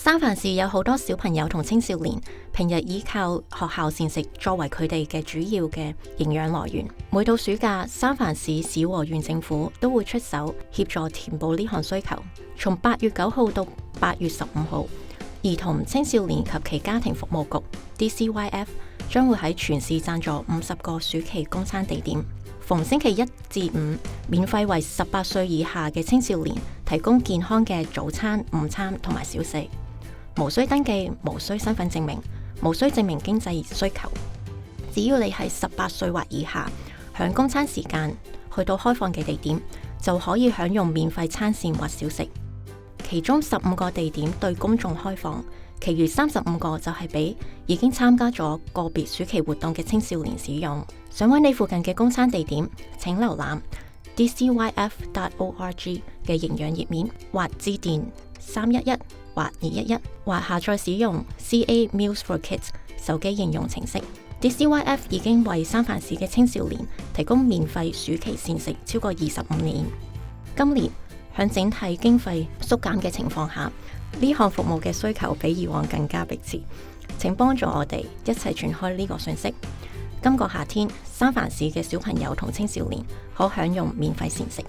三藩市有好多小朋友同青少年平日依靠學校膳食作為佢哋嘅主要嘅營養來源。每到暑假，三藩市市和縣政府都會出手協助填補呢項需求。從8月9號到8月15號，兒童青少年及其家庭服務局 DCYF 將會喺全市贊助50個暑期供餐地點，逢星期1至5免費為18歲以下嘅青少年提供健康嘅早餐、午餐同埋小食，無需登記，無需身份證明，無需證明經濟需求。只要你係18歲或以下，響供餐時間去到開放嘅地點，就可以享用免費餐膳或小食。其中15個地點對公眾開放，其餘35個就係俾已經參加咗個別暑期活動嘅青少年使用。想揾你附近嘅供餐地點，請瀏覽 dcyf.org 嘅營養頁面，或致電311或211，或下載使用 CA Meals for Kids 手機應用程式。DCYF 已經為三藩市嘅青少年提供免費暑期膳食超過25年。今年響整體經費縮減嘅情況下，呢項服務嘅需求比以往更加迫切。請幫助我哋一齊傳開呢個訊息。今個夏天，三藩市嘅小朋友同青少年可享用免費膳食。